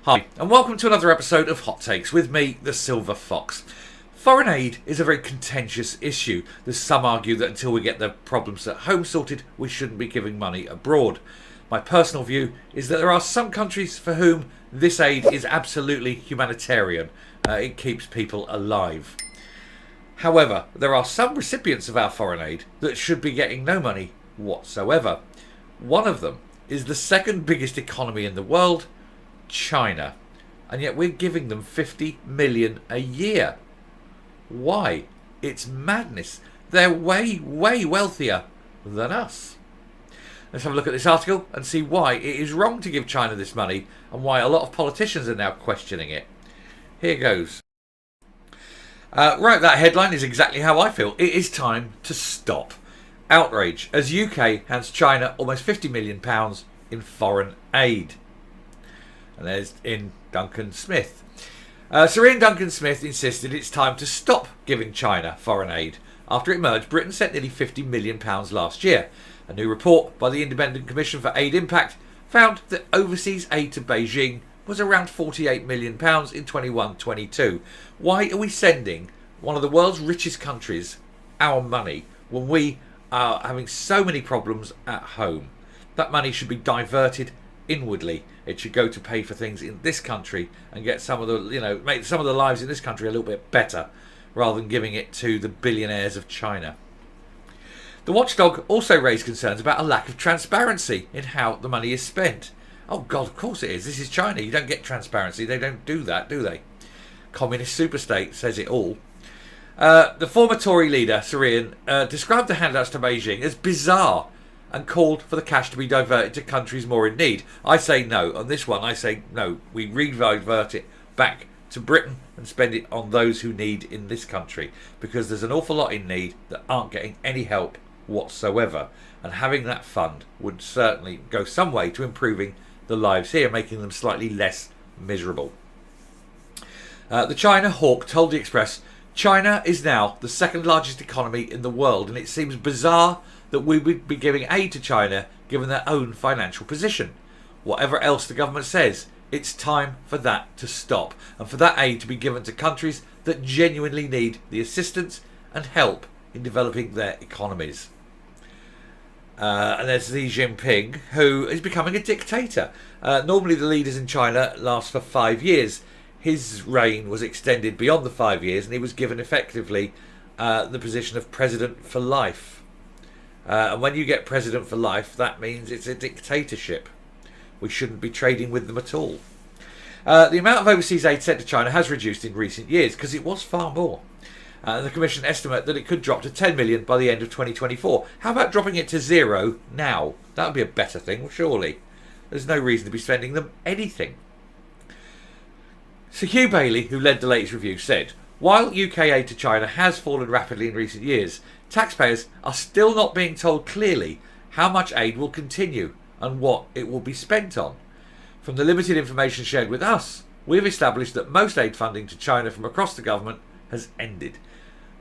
Hi, and welcome to another episode of Hot Takes with me, the Silver Fox. Foreign aid is a very contentious issue. There's some argue that until we get the problems at home sorted, we shouldn't be giving money abroad. My personal view is that there are some countries for whom this aid is absolutely humanitarian. It keeps people alive. However, there are some recipients of our foreign aid that should be getting no money whatsoever. One of them is the second biggest economy in the world, China, and yet we're giving them 50 million a year. Why? It's madness. They're way wealthier than us. Let's have a look at this article and see why it is wrong to give China this money and why a lot of politicians are now questioning it. Here goes. Right, that headline is exactly how I feel. It is time to stop. Outrage as UK hands China almost £50 million in foreign aid. And there's Ian Duncan Smith. Sir Ian Duncan Smith insisted it's time to stop giving China foreign aid. After it emerged, Britain sent nearly £50 million last year. A new report by the Independent Commission for Aid Impact found that overseas aid to Beijing was around £48 million in 21-22. Why are we sending one of the world's richest countries our money when we are having so many problems at home? That money should be diverted inwardly. It should go to pay for things in this country and get some of the, make some of the lives in this country a little bit better, rather than giving it to the billionaires of China. The watchdog also raised concerns about a lack of transparency in how the money is spent. Oh God, of course it is. This is China. You don't get transparency. They don't do that, do they? Communist superstate says it all. The former Tory leader, Sir Ian, described the handouts to Beijing as bizarre and called for the cash to be diverted to countries more in need. I say no. On this one, I say no. We re-divert it back to Britain and spend it on those who need in this country, because there's an awful lot in need that aren't getting any help whatsoever. And having that fund would certainly go some way to improving the lives here, making them slightly less miserable. The China hawk told the Express, China is now the second largest economy in the world, and it seems bizarre that we would be giving aid to China given their own financial position. Whatever else the government says, it's time for that to stop, and for that aid to be given to countries that genuinely need the assistance and help in developing their economies. And there's Xi Jinping, who is becoming a dictator. Normally the leaders in China last for 5 years. His reign was extended beyond the 5 years, and he was given effectively the position of president for life. And when you get president for life, that means it's a dictatorship. We shouldn't be trading with them at all. The amount of overseas aid sent to China has reduced in recent years because it was far more. The Commission estimate that it could drop to 10 million by the end of 2024. How about dropping it to zero now? That would be a better thing, surely. There's no reason to be spending them anything. Sir Hugh Bailey, who led the latest review, said, while UK aid to China has fallen rapidly in recent years, taxpayers are still not being told clearly how much aid will continue and what it will be spent on. From the limited information shared with us, we've established that most aid funding to China from across the government has ended.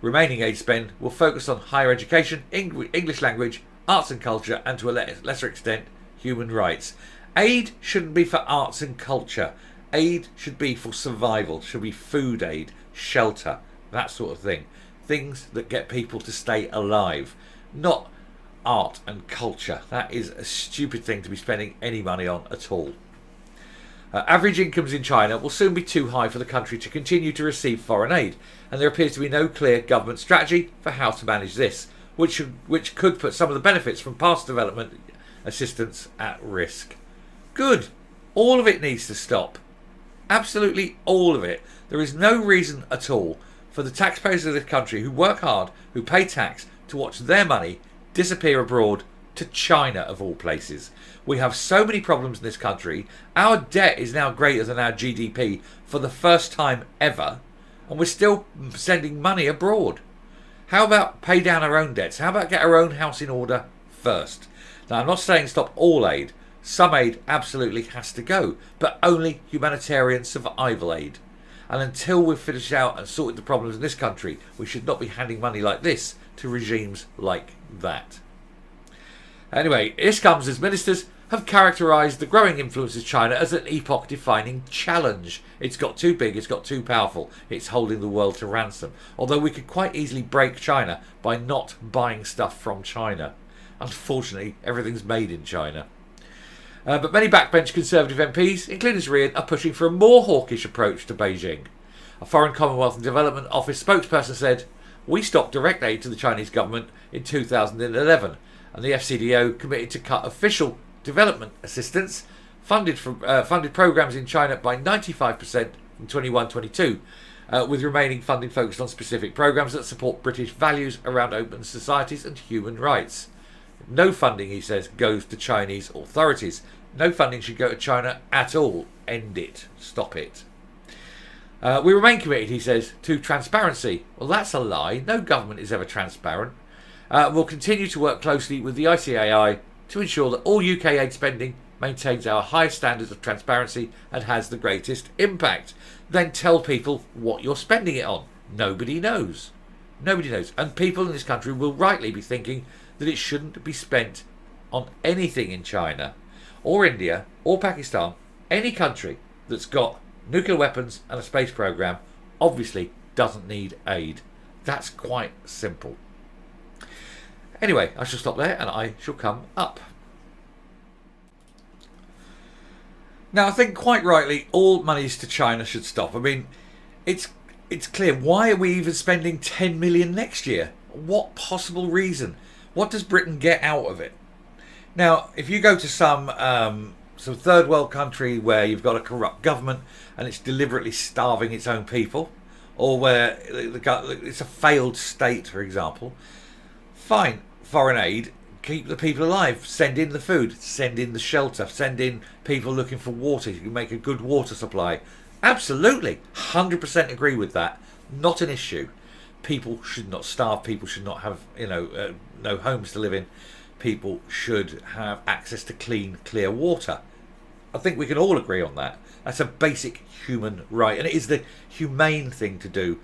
Remaining aid spend will focus on higher education, English language, arts and culture, and to a lesser extent, human rights. Aid shouldn't be for arts and culture. Aid should be for survival, should be food aid, shelter, that sort of thing. Things that get people to stay alive, not art and culture. That is a stupid thing to be spending any money on at all. Average incomes in China will soon be too high for the country to continue to receive foreign aid, and there appears to be no clear government strategy for how to manage this, which could put some of the benefits from past development assistance at risk. Good. All of it needs to stop. Absolutely all of it. There is no reason at all for the taxpayers of this country who work hard, who pay tax, to watch their money disappear abroad to China of all places. We have so many problems in this country. Our debt is now greater than our GDP for the first time ever, and we're still sending money abroad. How about pay down our own debts? How about get our own house in order first? Now, I'm not saying stop all aid. Some aid absolutely has to go, but only humanitarian survival aid. And until we've finished out and sorted the problems in this country, we should not be handing money like this to regimes like that. Anyway, this comes as ministers have characterised the growing influence of China as an epoch-defining challenge. It's got too big, it's got too powerful, it's holding the world to ransom. Although we could quite easily break China by not buying stuff from China. Unfortunately, everything's made in China. But many backbench Conservative MPs, including Korean, are pushing for a more hawkish approach to Beijing. A Foreign Commonwealth and Development Office spokesperson said, "We stopped direct aid to the Chinese government in 2011, and the FCDO committed to cut official development assistance, funded programmes in China by 95% in 21-22, with remaining funding focused on specific programmes that support British values around open societies and human rights. No funding," he says, "goes to Chinese authorities. No funding should go to China at all. End it. Stop it." We remain committed," he says, "to transparency." Well, that's a lie. No government is ever transparent. We'll continue to work closely with the ICAI to ensure that all UK aid spending maintains our highest standards of transparency and has the greatest impact. Then tell people what you're spending it on. Nobody knows. Nobody knows. And people in this country will rightly be thinking that it shouldn't be spent on anything in China or India or Pakistan. Any country that's got nuclear weapons and a space program obviously doesn't need aid. That's quite simple. Anyway, I shall stop there and I shall come up. Now, I think quite rightly all monies to China should stop. I mean, it's clear. Why are we even spending 10 million next year? What possible reason? What does Britain get out of it? Now, if you go to some third world country where you've got a corrupt government and it's deliberately starving its own people, or where it's a failed state, for example, fine, foreign aid, keep the people alive, send in the food, send in the shelter, send in people looking for water, you can make a good water supply. Absolutely, 100% agree with that. Not an issue. People should not starve, people should not have no homes to live in, people should have access to clean, clear water. I think we can all agree on that. That's a basic human right, and it is the humane thing to do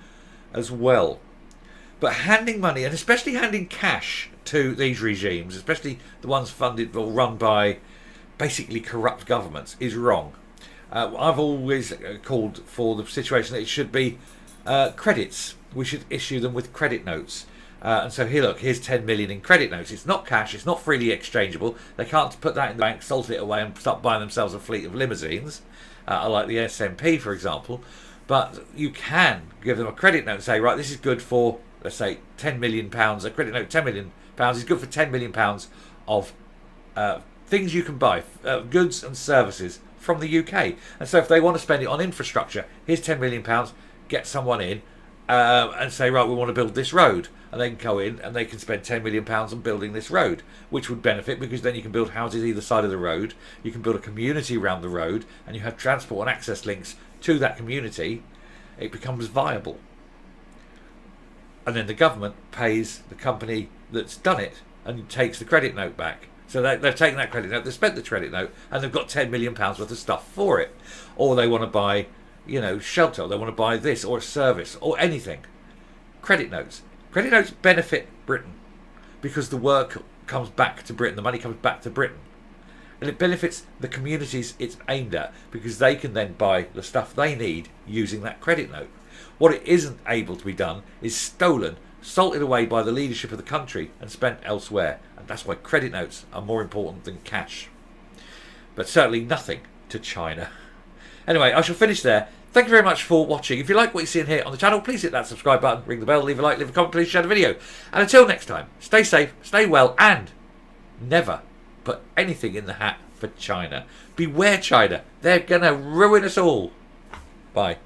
as well. But handing money, and especially handing cash to these regimes, especially the ones funded or run by basically corrupt governments, is wrong. I've always called for the situation that it should be credits. We should issue them with credit notes. And so here, look, here's 10 million in credit notes. It's not cash, it's not freely exchangeable. They can't put that in the bank, salt it away and start buying themselves a fleet of limousines, like the SNP, for example. But you can give them a credit note and say, right, this is good for, let's say, £10 million. A credit note, £10 million is good for £10 million of things you can buy, goods and services from the UK. And so if they want to spend it on infrastructure, here's £10 million, get someone in and say, right, we want to build this road. And they can go in and they can spend £10 million on building this road, which would benefit because then you can build houses either side of the road, you can build a community around the road, and you have transport and access links to that community. It becomes viable. And then the government pays the company that's done it and takes the credit note back. So they've taken that credit note, they've spent the credit note, and they've got £10 million worth of stuff for it. Or they want to buy, shelter, or they want to buy this, or a service, or anything. Credit notes. Credit notes benefit Britain because the work comes back to Britain, the money comes back to Britain. And it benefits the communities it's aimed at because they can then buy the stuff they need using that credit note. What it isn't able to be done is stolen, salted away by the leadership of the country and spent elsewhere. And that's why credit notes are more important than cash. But certainly nothing to China. Anyway, I shall finish there. Thank you very much for watching. If you like what you're seeing here on the channel, please hit that subscribe button, ring the bell, leave a like, leave a comment, please share the video. And until next time, stay safe, stay well, and never put anything in the hat for China. Beware China. They're going to ruin us all. Bye.